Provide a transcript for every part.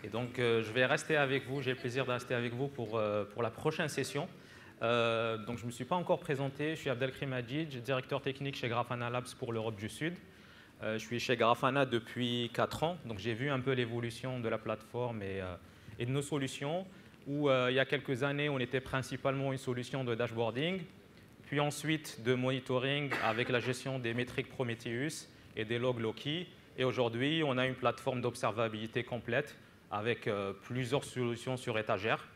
Et donc, je vais rester avec vous, j'ai le plaisir de rester avec vous pour la prochaine session. Donc, je ne me suis pas encore présenté, je suis Abdelkrim Hadjidj, directeur technique chez Grafana Labs pour l'Europe du Sud. Je suis chez Grafana depuis 4 ans, donc j'ai vu un peu l'évolution de la plateforme et de nos solutions, où il y a quelques années, on était principalement une solution de dashboarding, puis ensuite de monitoring avec la gestion des métriques Prometheus et des logs Loki. Et aujourd'hui, on a une plateforme d'observabilité complète avec plusieurs solutions sur étagère.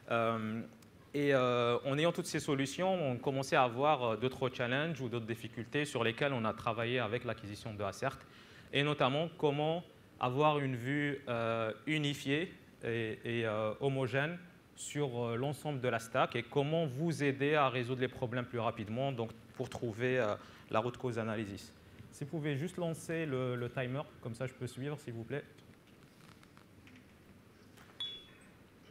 En ayant toutes ces solutions, on commençait à avoir d'autres challenges ou d'autres difficultés sur lesquelles on a travaillé avec l'acquisition de Acert, et notamment comment avoir une vue unifiée et homogène sur l'ensemble de la stack et comment vous aider à résoudre les problèmes plus rapidement, donc pour trouver la root cause analysis. Si vous pouvez juste lancer le timer, comme ça je peux suivre, s'il vous plaît.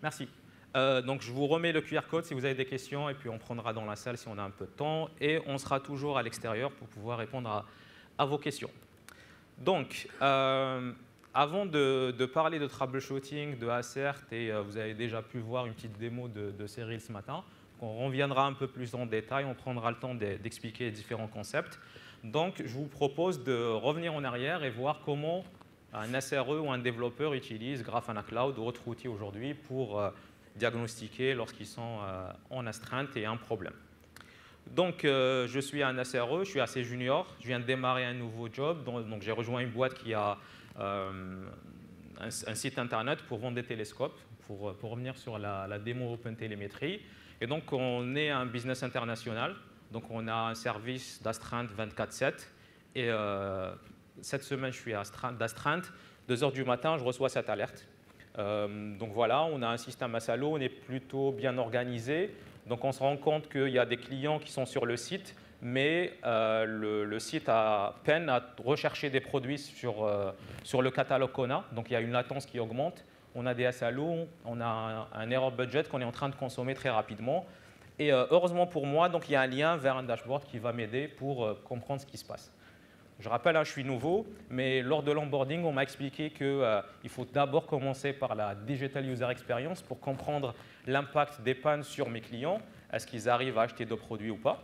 Merci. Donc je vous remets le QR code si vous avez des questions et puis on prendra dans la salle si on a un peu de temps et on sera toujours à l'extérieur pour pouvoir répondre à vos questions. Donc, avant de parler de troubleshooting, de Acert, et vous avez déjà pu voir une petite démo de Cyril ce matin, on reviendra un peu plus en détail, on prendra le temps d'expliquer les différents concepts. Donc, je vous propose de revenir en arrière et voir comment un SRE ou un développeur utilise Grafana Cloud ou autre outil aujourd'hui pour diagnostiquer lorsqu'ils sont en astreinte et un problème. Donc, je suis un SRE, je suis assez junior, je viens de démarrer un nouveau job, donc j'ai rejoint une boîte qui a un site internet pour vendre des télescopes, pour revenir sur la démo OpenTelemetry. Et donc, on est un business international, donc on a un service d'astreinte 24/7. Et cette semaine, je suis d'astreinte, 2 heures du matin, je reçois cette alerte. Donc voilà, on a un système à salaud, on est plutôt bien organisé. Donc on se rend compte qu'il y a des clients qui sont sur le site, mais le site a peine à rechercher des produits sur le catalogue qu'on a. Donc il y a une latence qui augmente. On a des SLO, on a un error budget qu'on est en train de consommer très rapidement. Et heureusement pour moi, donc, il y a un lien vers un dashboard qui va m'aider pour comprendre ce qui se passe. Je rappelle, je suis nouveau, mais lors de l'onboarding, on m'a expliqué qu'il faut d'abord commencer par la Digital User Experience pour comprendre l'impact des pannes sur mes clients. Est-ce qu'ils arrivent à acheter de produits ou pas?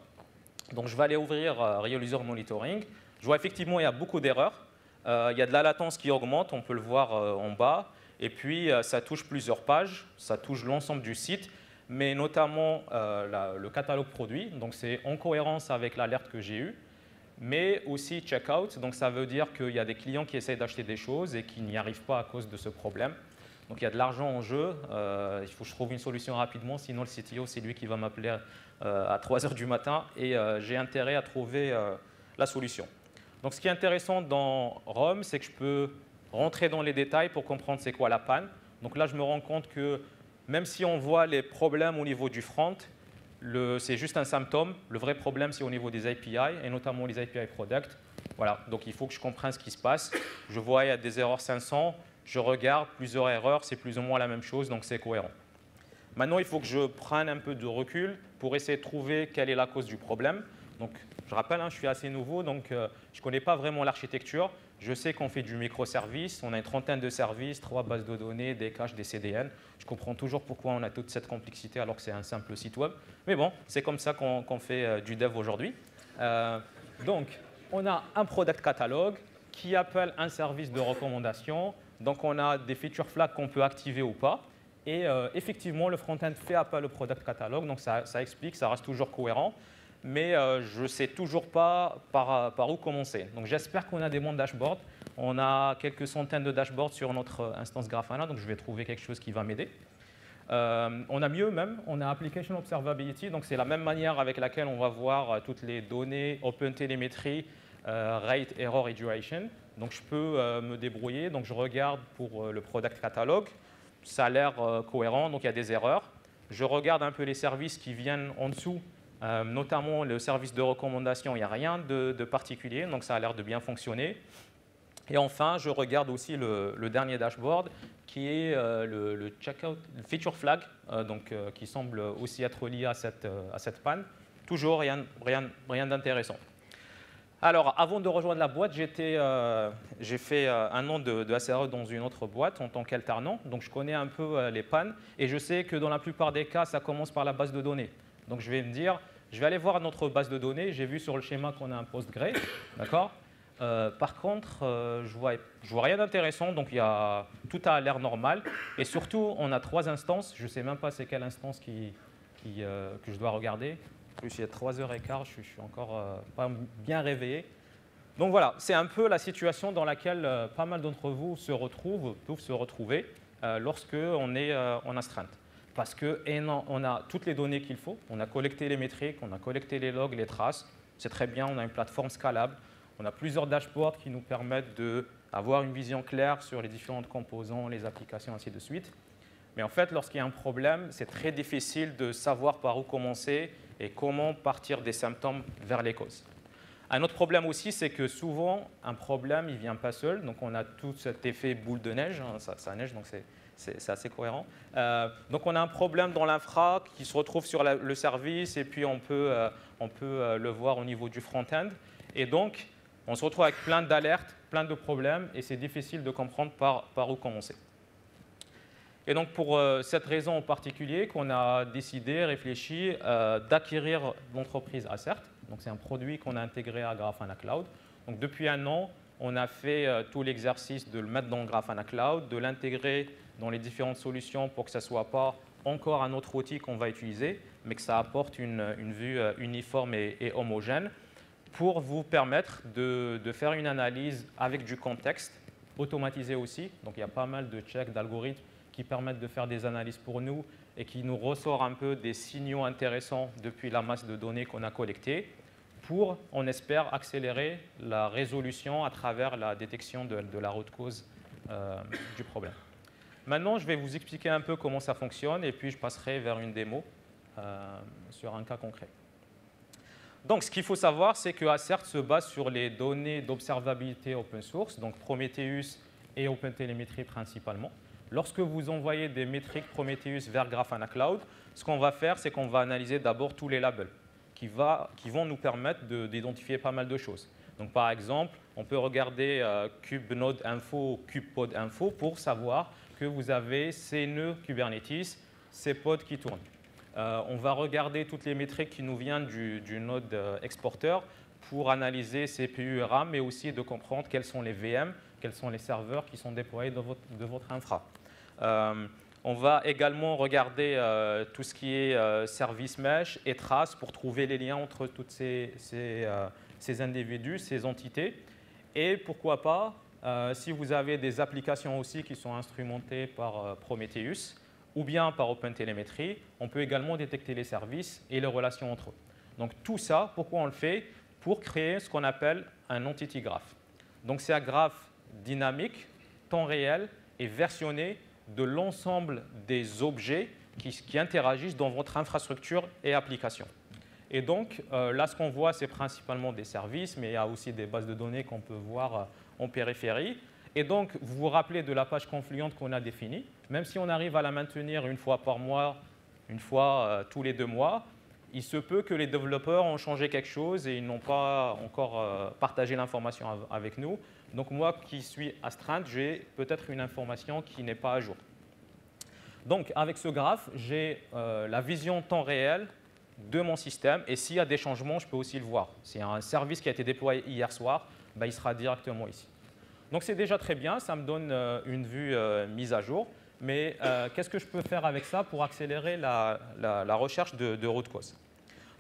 Donc, je vais aller ouvrir Real User Monitoring. Je vois effectivement qu'il y a beaucoup d'erreurs. Il y a de la latence qui augmente, on peut le voir en bas. Et puis, ça touche plusieurs pages, ça touche l'ensemble du site, mais notamment le catalogue produit. Donc, c'est en cohérence avec l'alerte que j'ai eue. Mais aussi checkout, donc ça veut dire qu'il y a des clients qui essayent d'acheter des choses et qui n'y arrivent pas à cause de ce problème. Donc il y a de l'argent en jeu, il faut que je trouve une solution rapidement, sinon le CTO, c'est lui qui va m'appeler à 3 heures du matin et j'ai intérêt à trouver la solution. Donc ce qui est intéressant dans ROM, c'est que je peux rentrer dans les détails pour comprendre c'est quoi la panne. Donc là, je me rends compte que même si on voit les problèmes au niveau du front, c'est juste un symptôme. Le vrai problème, c'est au niveau des API, et notamment les API Product. Voilà, donc il faut que je comprenne ce qui se passe. Je vois il y a des erreurs 500, je regarde plusieurs erreurs, c'est plus ou moins la même chose, donc c'est cohérent. Maintenant, il faut que je prenne un peu de recul pour essayer de trouver quelle est la cause du problème. Donc, je rappelle, je suis assez nouveau, donc je ne connais pas vraiment l'architecture. Je sais qu'on fait du microservice, on a une trentaine de services, 3 bases de données, des caches, des CDN. Je comprends toujours pourquoi on a toute cette complexité alors que c'est un simple site web. Mais bon, c'est comme ça qu'on fait du dev aujourd'hui. Donc, on a un product catalogue qui appelle un service de recommandation. Donc, on a des feature flags qu'on peut activer ou pas. Et effectivement, le front-end fait appel au product catalogue. Donc, ça explique, ça reste toujours cohérent. Mais je ne sais toujours pas par où commencer. Donc j'espère qu'on a des bons dashboards. On a quelques centaines de dashboards sur notre instance Grafana, donc je vais trouver quelque chose qui va m'aider. On a mieux même, on a Application Observability, donc c'est la même manière avec laquelle on va voir toutes les données OpenTelemetry, Rate, Error et Duration. Donc je peux me débrouiller, donc je regarde pour le Product Catalog. Ça a l'air cohérent, donc il y a des erreurs. Je regarde un peu les services qui viennent en dessous. Notamment le service de recommandation, il n'y a rien de particulier, donc ça a l'air de bien fonctionner. Et enfin, je regarde aussi le dernier dashboard qui est le checkout, le feature flag, qui semble aussi être lié à cette panne. Toujours rien d'intéressant. Alors, avant de rejoindre la boîte, j'ai fait un an de SRE dans une autre boîte en tant qu'alternant. Donc, je connais un peu les pannes et je sais que dans la plupart des cas, ça commence par la base de données. Donc, je vais me dire, je vais aller voir notre base de données. J'ai vu sur le schéma qu'on a un Postgre, d'accord. Par contre, je vois rien d'intéressant. Donc, tout a l'air normal. Et surtout, on a 3 instances. Je ne sais même pas c'est quelle instance que je dois regarder. En plus, il est 3h15, je suis encore pas bien réveillé. Donc voilà, c'est un peu la situation dans laquelle pas mal d'entre vous peuvent se retrouver lorsqu'on est en astreinte. Parce qu'on a toutes les données qu'il faut, on a collecté les métriques, on a collecté les logs, les traces, c'est très bien, on a une plateforme scalable, on a plusieurs dashboards qui nous permettent d'avoir une vision claire sur les différents composants, les applications, ainsi de suite. Mais en fait, lorsqu'il y a un problème, c'est très difficile de savoir par où commencer et comment partir des symptômes vers les causes. Un autre problème aussi, c'est que souvent, un problème, il ne vient pas seul. Donc, on a tout cet effet boule de neige. Hein, ça neige, donc c'est assez cohérent. Donc, on a un problème dans l'infra qui se retrouve sur le service et puis on peut le voir au niveau du front-end. Et donc, on se retrouve avec plein d'alertes, plein de problèmes et c'est difficile de comprendre par où commencer. Et donc, pour cette raison en particulier, qu'on a décidé, réfléchi, d'acquérir l'entreprise Acert. Donc, c'est un produit qu'on a intégré à Grafana Cloud. Donc, depuis un an, on a fait tout l'exercice de le mettre dans Grafana Cloud, de l'intégrer dans les différentes solutions pour que ce ne soit pas encore un autre outil qu'on va utiliser, mais que ça apporte une vue uniforme et homogène pour vous permettre de faire une analyse avec du contexte, automatisé aussi. Donc, il y a pas mal de checks, d'algorithmes qui permettent de faire des analyses pour nous et qui nous ressort un peu des signaux intéressants depuis la masse de données qu'on a collectée pour, on espère, accélérer la résolution à travers la détection de la root cause du problème. Maintenant, je vais vous expliquer un peu comment ça fonctionne et puis je passerai vers une démo sur un cas concret. Donc, ce qu'il faut savoir, c'est que Acert se base sur les données d'observabilité open source, donc Prometheus et OpenTelemetry principalement. Lorsque vous envoyez des métriques Prometheus vers Grafana Cloud, ce qu'on va faire, c'est qu'on va analyser d'abord tous les labels qui vont nous permettre d'identifier pas mal de choses. Donc, par exemple, on peut regarder KubeNode Info ou KubePod Info pour savoir que vous avez ces nœuds Kubernetes, ces pods qui tournent. On va regarder toutes les métriques qui nous viennent du node exporteur pour analyser CPU et RAM, mais aussi de comprendre quels sont les VM, quels sont les serveurs qui sont déployés de votre infra. On va également regarder tout ce qui est service mesh et traces pour trouver les liens entre tous ces individus, ces entités. Et pourquoi pas, si vous avez des applications aussi qui sont instrumentées par Prometheus ou bien par OpenTelemetry, on peut également détecter les services et les relations entre eux. Donc tout ça, pourquoi on le fait? Pour créer ce qu'on appelle un entity graph. Donc c'est un graphe dynamique, temps réel et versionné de l'ensemble des objets qui interagissent dans votre infrastructure et application. Et donc là, ce qu'on voit, c'est principalement des services, mais il y a aussi des bases de données qu'on peut voir en périphérie. Et donc, vous vous rappelez de la page Confluent qu'on a définie. Même si on arrive à la maintenir une fois par mois, une fois tous les 2 mois, il se peut que les développeurs ont changé quelque chose et ils n'ont pas encore partagé l'information avec nous. Donc moi qui suis astreinte, j'ai peut-être une information qui n'est pas à jour. Donc avec ce graphe, j'ai la vision temps réel de mon système et s'il y a des changements, je peux aussi le voir. S'il y a un service qui a été déployé hier soir, il sera directement ici. Donc c'est déjà très bien, ça me donne une vue mise à jour. Mais qu'est-ce que je peux faire avec ça pour accélérer la recherche de root cause?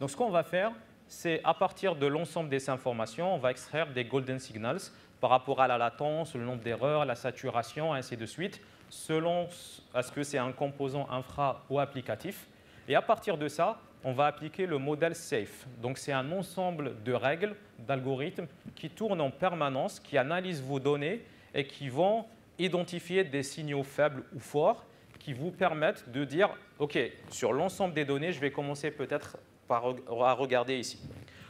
Donc ce qu'on va faire, c'est à partir de l'ensemble des informations, on va extraire des golden signals par rapport à la latence, le nombre d'erreurs, la saturation, ainsi de suite, selon est-ce que c'est un composant infra ou applicatif. Et à partir de ça, on va appliquer le modèle SAFE. Donc c'est un ensemble de règles, d'algorithmes qui tournent en permanence, qui analysent vos données et qui vont identifier des signaux faibles ou forts qui vous permettent de dire « OK, sur l'ensemble des données, je vais commencer peut-être à regarder ici ».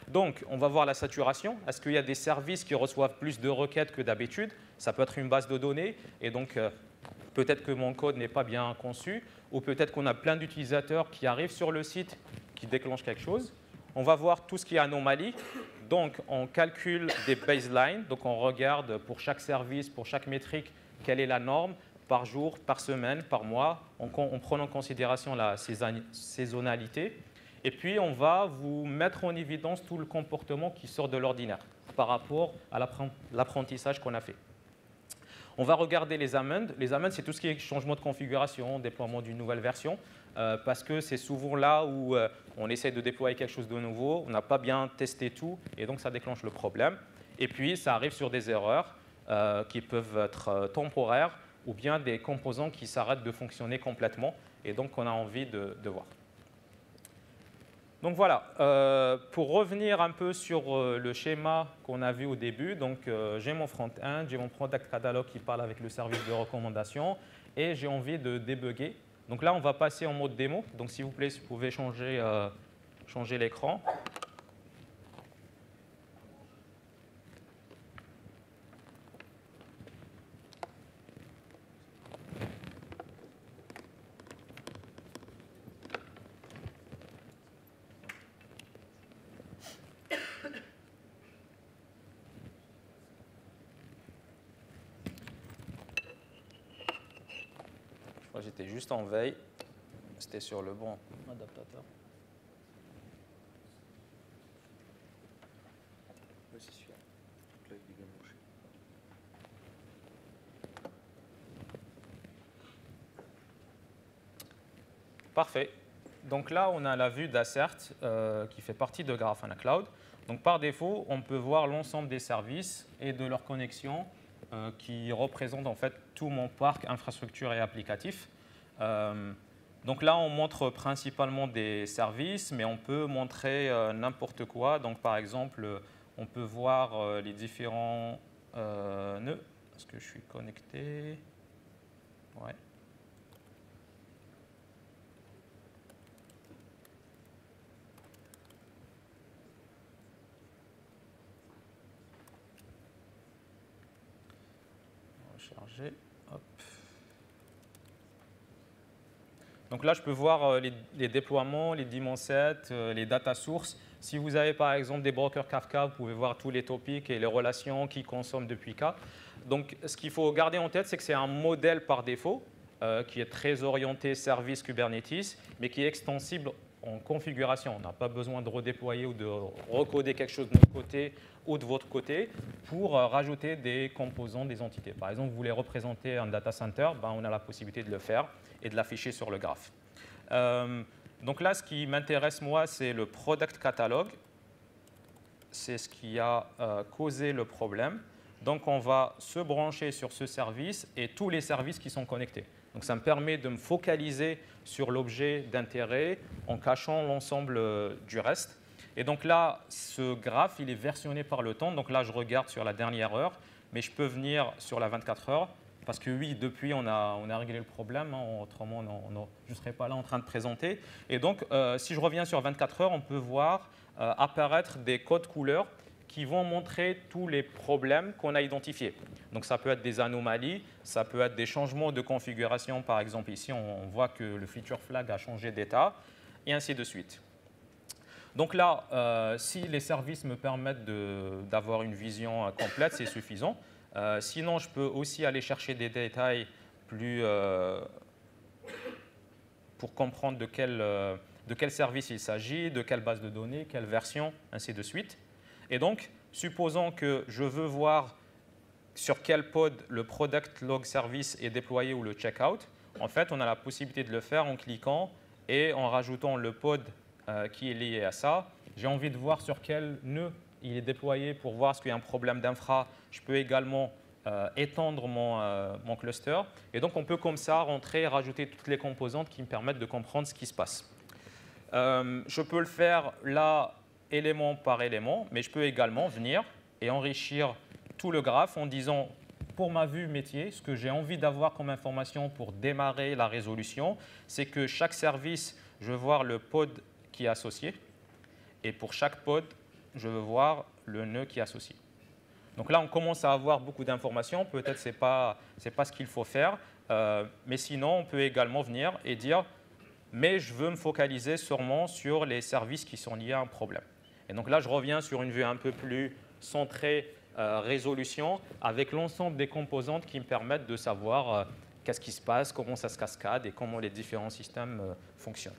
Donc, on va voir la saturation. Est-ce qu'il y a des services qui reçoivent plus de requêtes que d'habitude? Ça peut être une base de données et donc peut-être que mon code n'est pas bien conçu ou peut-être qu'on a plein d'utilisateurs qui arrivent sur le site qui déclenchent quelque chose. On va voir tout ce qui est anomalie. Donc, on calcule des baselines. Donc, on regarde pour chaque service, pour chaque métrique, quelle est la norme par jour, par semaine, par mois, en prenant en considération la saisonnalité. Et puis, on va vous mettre en évidence tout le comportement qui sort de l'ordinaire par rapport à l'apprentissage qu'on a fait. On va regarder les amendes. Les amendes, c'est tout ce qui est changement de configuration, déploiement d'une nouvelle version, parce que c'est souvent là où on essaie de déployer quelque chose de nouveau, on n'a pas bien testé tout, et donc ça déclenche le problème. Et puis, ça arrive sur des erreurs qui peuvent être temporaires, ou bien des composants qui s'arrêtent de fonctionner complètement, et donc on a envie de voir. Donc voilà, pour revenir un peu sur le schéma qu'on a vu au début, donc j'ai mon front-end, j'ai mon product catalog qui parle avec le service de recommandation, et j'ai envie de débugger. Donc là, on va passer en mode démo. Donc s'il vous plaît, si vous pouvez changer l'écran. J'étais juste en veille, c'était sur le bon adaptateur. C'est sûr. Là, il est bien branché. Parfait. Donc là, on a la vue d'Assert qui fait partie de Grafana Cloud. Donc par défaut, on peut voir l'ensemble des services et de leurs connexions qui représentent en fait tout mon parc infrastructure et applicatif. Donc là, on montre principalement des services, mais on peut montrer n'importe quoi. Donc par exemple, on peut voir les différents nœuds. Est-ce que je suis connecté? Ouais. Recharger. Hop. Donc là, je peux voir les déploiements, les daemon sets, les data sources. Si vous avez par exemple des brokers Kafka, vous pouvez voir tous les topics et les relations qui consomment depuis K. Donc ce qu'il faut garder en tête, c'est que c'est un modèle par défaut qui est très orienté service Kubernetes, mais qui est extensible en configuration. On n'a pas besoin de redéployer ou de recoder quelque chose de notre côté ou de votre côté pour rajouter des composants, des entités. Par exemple, vous voulez représenter un data center, ben, on a la possibilité de le faire et de l'afficher sur le graphe. Donc là, ce qui m'intéresse, moi, c'est le product catalog. C'est ce qui a causé le problème. Donc, on va se brancher sur ce service et tous les services qui sont connectés. Donc, ça me permet de me focaliser sur l'objet d'intérêt en cachant l'ensemble du reste. Et donc là, ce graphe, il est versionné par le temps. Donc là, je regarde sur la dernière heure, mais je peux venir sur la 24 heures. Parce que oui, depuis, on a réglé le problème. Hein, autrement, je ne serais pas là en train de présenter. Et donc, si je reviens sur 24 heures, on peut voir apparaître des codes couleurs qui vont montrer tous les problèmes qu'on a identifiés. Donc, ça peut être des anomalies, ça peut être des changements de configuration. Par exemple, ici, on voit que le feature flag a changé d'état, et ainsi de suite. Donc là, si les services me permettent d'avoir une vision complète, c'est suffisant. Sinon, je peux aussi aller chercher des détails plus pour comprendre de quel service il s'agit, de quelle base de données, quelle version, ainsi de suite. Et donc, supposons que je veux voir sur quel pod le product log service est déployé ou le checkout. En fait, on a la possibilité de le faire en cliquant et en rajoutant le pod qui est lié à ça. J'ai envie de voir sur quel nœud il est déployé pour voir s'il y a un problème d'infra. Je peux également étendre mon cluster. Et donc, on peut comme ça rentrer et rajouter toutes les composantes qui me permettent de comprendre ce qui se passe. Je peux le faire là, élément par élément, mais je peux également venir et enrichir tout le graphe en disant, pour ma vue métier, ce que j'ai envie d'avoir comme information pour démarrer la résolution, c'est que chaque service, je veux voir le pod qui est associé. Et pour chaque pod, je veux voir le nœud qui est associé. Donc là, on commence à avoir beaucoup d'informations. Peut-être ce n'est pas ce qu'il faut faire. Mais sinon, on peut également venir et dire, mais je veux me focaliser sûrement sur les services qui sont liés à un problème. Et donc là, je reviens sur une vue un peu plus centrée résolution avec l'ensemble des composantes qui me permettent de savoir qu'est-ce qui se passe, comment ça se cascade et comment les différents systèmes fonctionnent.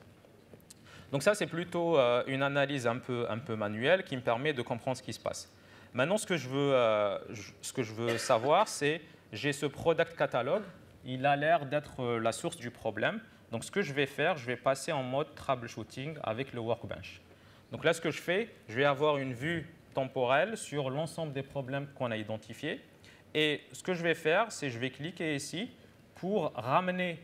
Donc ça, c'est plutôt une analyse un peu manuelle qui me permet de comprendre ce qui se passe. Maintenant, ce que je veux savoir, c'est j'ai ce product catalog, il a l'air d'être la source du problème. Donc ce que je vais faire, je vais passer en mode troubleshooting avec le workbench. Donc là, ce que je fais, je vais avoir une vue temporelle sur l'ensemble des problèmes qu'on a identifiés. Et ce que je vais faire, c'est je vais cliquer ici pour ramener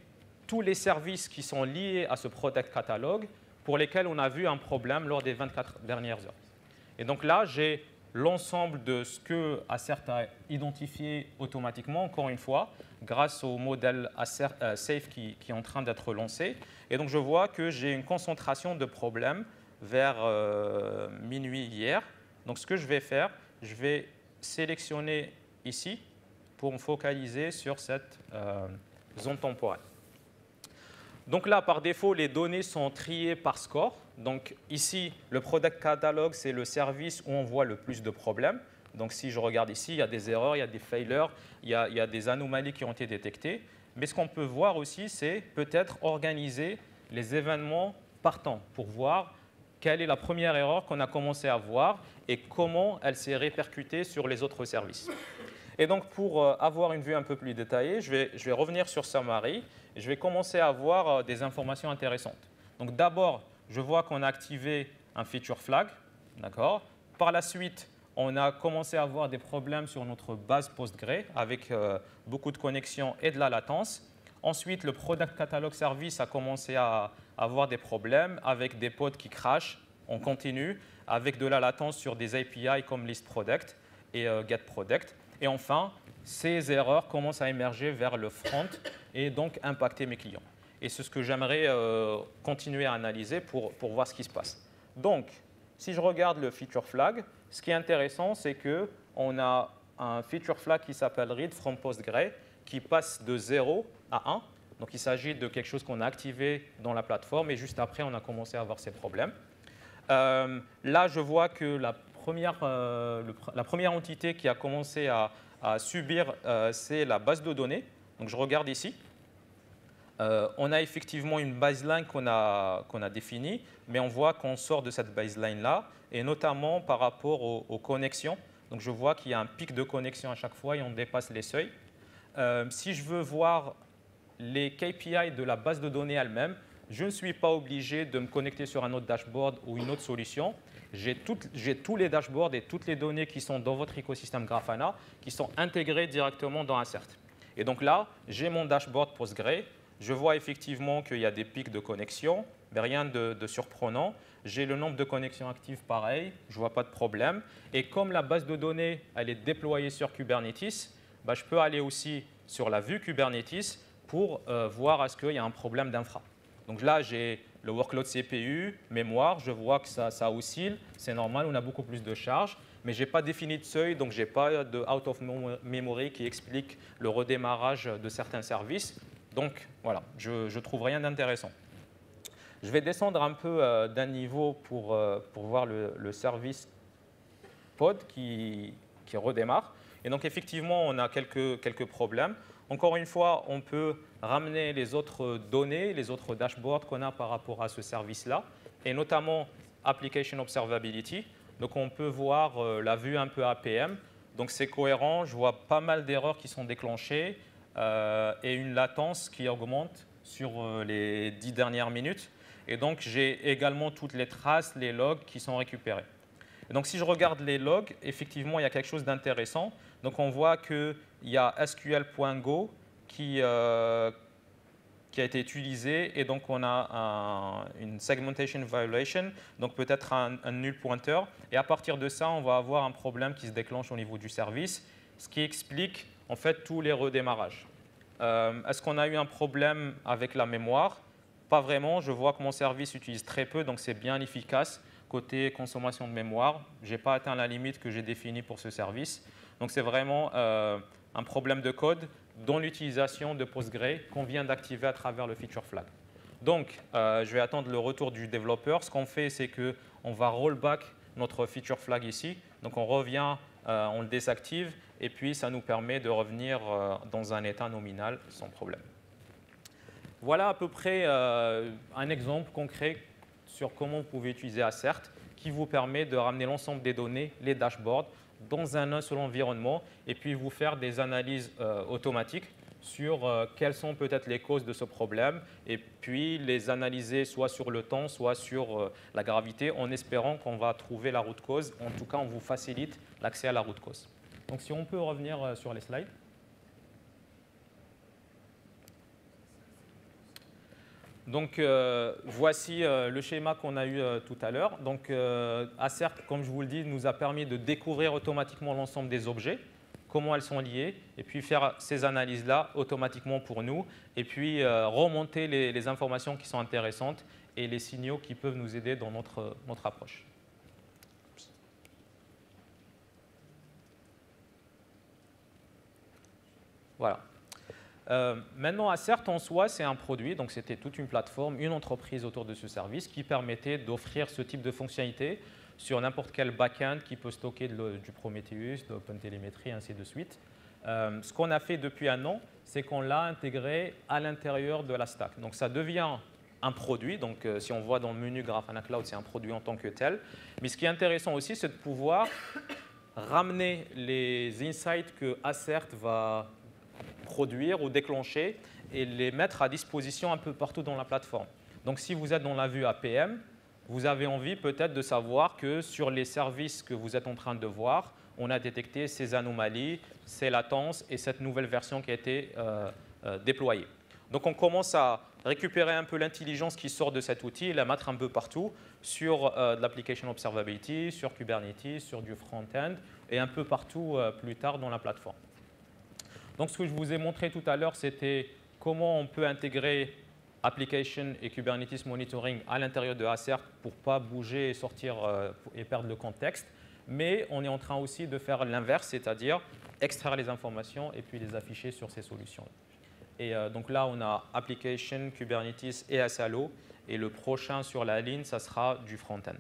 tous les services qui sont liés à ce product catalog pour lesquels on a vu un problème lors des 24 dernières heures. Et donc là, j'ai l'ensemble de ce que Assert a identifié automatiquement, encore une fois, grâce au modèle Safe qui est en train d'être lancé. Et donc je vois que j'ai une concentration de problèmes vers minuit hier. Donc ce que je vais faire, je vais sélectionner ici pour me focaliser sur cette zone temporelle. Donc là, par défaut, les données sont triées par score. Donc ici, le product catalog, c'est le service où on voit le plus de problèmes. Donc si je regarde ici, il y a des erreurs, il y a des failures, il y a des anomalies qui ont été détectées. Mais ce qu'on peut voir aussi, c'est peut-être organiser les événements par temps pour voir quelle est la première erreur qu'on a commencé à voir et comment elle s'est répercutée sur les autres services. Et donc, pour avoir une vue un peu plus détaillée, je vais revenir sur Summary et je vais commencer à avoir des informations intéressantes. Donc, d'abord, je vois qu'on a activé un feature flag. D'accord. Par la suite, on a commencé à avoir des problèmes sur notre base Postgre avec beaucoup de connexions et de la latence. Ensuite, le product catalog service a commencé à avoir des problèmes avec des pods qui crashent en continu, avec de la latence sur des API comme listProduct et getProduct. Et enfin, ces erreurs commencent à émerger vers le front et donc impacter mes clients. Et c'est ce que j'aimerais continuer à analyser pour voir ce qui se passe. Donc, si je regarde le feature flag, ce qui est intéressant, c'est qu'on a un feature flag qui s'appelle read from Postgre qui passe de 0 à 1. Donc, il s'agit de quelque chose qu'on a activé dans la plateforme et juste après, on a commencé à avoir ces problèmes. Là, je vois que la première entité qui a commencé à subir, c'est la base de données. Donc, je regarde ici. On a effectivement une baseline qu'on a définie, mais on voit qu'on sort de cette baseline-là, et notamment par rapport aux connexions. Donc, je vois qu'il y a un pic de connexion à chaque fois et on dépasse les seuils. Si je veux voir les KPI de la base de données elle-même, je ne suis pas obligé de me connecter sur un autre dashboard ou une autre solution. J'ai tous les dashboards et toutes les données qui sont dans votre écosystème Grafana qui sont intégrées directement dans Assert. Et donc là, j'ai mon dashboard Postgre. Je vois effectivement qu'il y a des pics de connexion, mais rien de surprenant. J'ai le nombre de connexions actives pareil, je ne vois pas de problème. Et comme la base de données elle est déployée sur Kubernetes, je peux aller aussi sur la vue Kubernetes pour voir est-ce qu'il y a un problème d'infra. Donc là, j'ai le workload CPU, mémoire, je vois que ça oscille, c'est normal, on a beaucoup plus de charge, mais je n'ai pas défini de seuil, donc je n'ai pas de out of memory qui explique le redémarrage de certains services. Donc voilà, je ne trouve rien d'intéressant. Je vais descendre un peu d'un niveau pour voir le service pod qui redémarre. Et donc effectivement, on a quelques problèmes. Encore une fois, on peut ramener les autres données, les autres dashboards qu'on a par rapport à ce service-là, et notamment Application Observability. Donc on peut voir la vue un peu APM. Donc c'est cohérent, je vois pas mal d'erreurs qui sont déclenchées et une latence qui augmente sur les 10 dernières minutes. Et donc j'ai également toutes les traces, les logs qui sont récupérés. Et donc si je regarde les logs, effectivement, il y a quelque chose d'intéressant. Donc on voit qu'il y a SQL.go qui a été utilisé et donc on a une segmentation violation, donc peut-être un null pointer. Et à partir de ça, on va avoir un problème qui se déclenche au niveau du service, ce qui explique en fait tous les redémarrages. Est-ce qu'on a eu un problème avec la mémoire? Pas vraiment. Je vois que mon service utilise très peu, donc c'est bien efficace. Côté consommation de mémoire, je n'ai pas atteint la limite que j'ai définie pour ce service. Donc c'est vraiment un problème de code dans l'utilisation de Postgre qu'on vient d'activer à travers le feature flag. Donc je vais attendre le retour du développeur. Ce qu'on fait, c'est qu'on va rollback notre feature flag ici. Donc on revient, on le désactive, et puis ça nous permet de revenir dans un état nominal sans problème. Voilà à peu près un exemple concret sur comment vous pouvez utiliser Assert, qui vous permet de ramener l'ensemble des données, les dashboards, dans un seul environnement, et puis vous faire des analyses automatiques sur quelles sont peut-être les causes de ce problème, et puis les analyser soit sur le temps, soit sur la gravité, en espérant qu'on va trouver la root cause. En tout cas, on vous facilite l'accès à la root cause. Donc si on peut revenir sur les slides. Donc voici le schéma qu'on a eu tout à l'heure. Donc Assert, comme je vous le dis, nous a permis de découvrir automatiquement l'ensemble des objets, comment elles sont liées, et puis faire ces analyses-là automatiquement pour nous, et puis remonter les informations qui sont intéressantes et les signaux qui peuvent nous aider dans notre approche. Voilà. Maintenant, Assert en soi, c'est un produit, donc c'était toute une plateforme, une entreprise autour de ce service qui permettait d'offrir ce type de fonctionnalité sur n'importe quel back-end qui peut stocker du Prometheus, de OpenTelemetry, ainsi de suite. Ce qu'on a fait depuis un an, c'est qu'on l'a intégré à l'intérieur de la stack. Donc ça devient un produit, donc si on voit dans le menu Grafana Cloud, c'est un produit en tant que tel. Mais ce qui est intéressant aussi, c'est de pouvoir ramener les insights que Assert va produire ou déclencher et les mettre à disposition un peu partout dans la plateforme. Donc si vous êtes dans la vue APM, vous avez envie peut-être de savoir que sur les services que vous êtes en train de voir, on a détecté ces anomalies, ces latences et cette nouvelle version qui a été déployée. Donc on commence à récupérer un peu l'intelligence qui sort de cet outil et la mettre un peu partout sur de l'application observability, sur Kubernetes, sur du front-end et un peu partout plus tard dans la plateforme. Donc ce que je vous ai montré tout à l'heure, c'était comment on peut intégrer Application et Kubernetes Monitoring à l'intérieur de Assert pour ne pas bouger et sortir et perdre le contexte. Mais on est en train aussi de faire l'inverse, c'est-à-dire extraire les informations et puis les afficher sur ces solutions. Et donc là, on a Application, Kubernetes et SLO. Et le prochain sur la ligne, ça sera du front-end.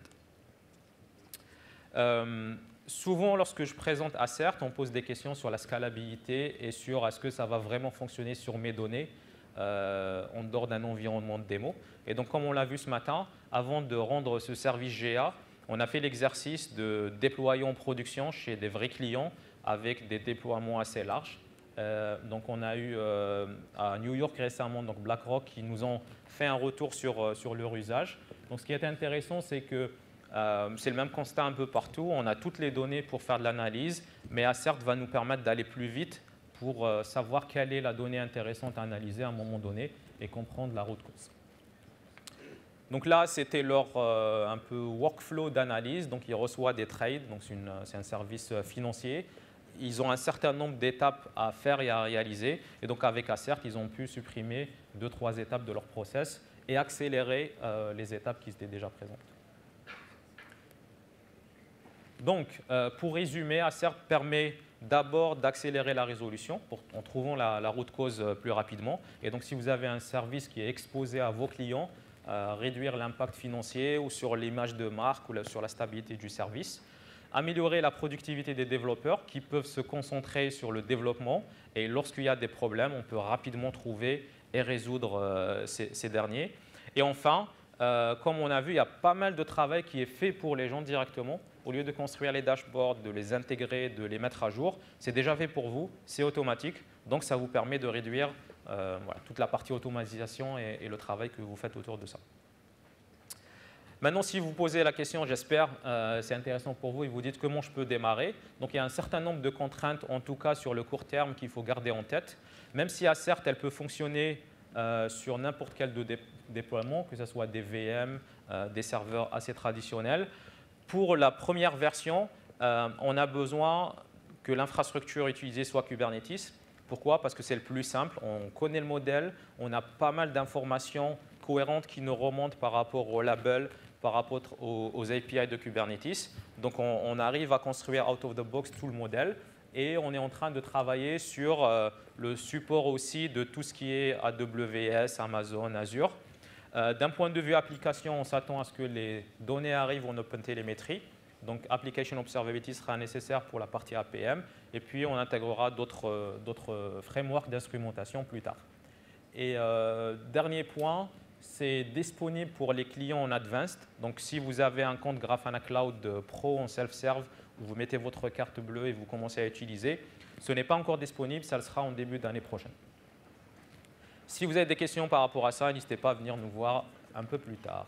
Souvent, lorsque je présente Assert, on pose des questions sur la scalabilité et sur est-ce que ça va vraiment fonctionner sur mes données en dehors d'un environnement de démo. Et donc, comme on l'a vu ce matin, avant de rendre ce service GA, on a fait l'exercice de déployer en production chez des vrais clients avec des déploiements assez larges. Donc, on a eu à New York récemment donc BlackRock qui nous ont fait un retour sur leur usage. Donc, ce qui est intéressant, c'est que c'est le même constat un peu partout. On a toutes les données pour faire de l'analyse, mais Assert va nous permettre d'aller plus vite pour savoir quelle est la donnée intéressante à analyser à un moment donné et comprendre la root cause. Donc là, c'était leur un peu workflow d'analyse. Donc, ils reçoivent des trades, donc c'est un service financier. Ils ont un certain nombre d'étapes à faire et à réaliser. Et donc, avec Assert, ils ont pu supprimer 2-3 étapes de leur process et accélérer les étapes qui étaient déjà présentes. Donc, pour résumer, Assert permet d'abord d'accélérer la résolution en trouvant la root cause plus rapidement. Et donc, si vous avez un service qui est exposé à vos clients, réduire l'impact financier ou sur l'image de marque ou sur la stabilité du service. Améliorer la productivité des développeurs qui peuvent se concentrer sur le développement. Et lorsqu'il y a des problèmes, on peut rapidement trouver et résoudre ces derniers. Et enfin, comme on a vu, il y a pas mal de travail qui est fait pour les gens directement. Au lieu de construire les dashboards, de les intégrer, de les mettre à jour, c'est déjà fait pour vous, c'est automatique. Donc, ça vous permet de réduire voilà, toute la partie automatisation et le travail que vous faites autour de ça. Maintenant, si vous posez la question, j'espère, c'est intéressant pour vous et vous dites comment je peux démarrer. Donc, il y a un certain nombre de contraintes, en tout cas sur le court terme, qu'il faut garder en tête. Même si Assert, elle peut fonctionner sur n'importe quel déploiement, que ce soit des VM, des serveurs assez traditionnels. Pour la première version, on a besoin que l'infrastructure utilisée soit Kubernetes. Pourquoi? Parce que c'est le plus simple. On connaît le modèle, on a pas mal d'informations cohérentes qui nous remontent par rapport au label, par rapport aux API de Kubernetes. Donc, on arrive à construire out of the box tout le modèle. Et on est en train de travailler sur le support aussi de tout ce qui est AWS, Amazon, Azure. D'un point de vue application, on s'attend à ce que les données arrivent en OpenTelemetry. Donc, Application Observability sera nécessaire pour la partie APM. Et puis, on intégrera d'autres frameworks d'instrumentation plus tard. Et dernier point, c'est disponible pour les clients en Advanced. Donc, si vous avez un compte Grafana Cloud Pro en self-serve, où vous mettez votre carte bleue et vous commencez à utiliser, ce n'est pas encore disponible, ça le sera en début d'année prochaine. Si vous avez des questions par rapport à ça, n'hésitez pas à venir nous voir un peu plus tard.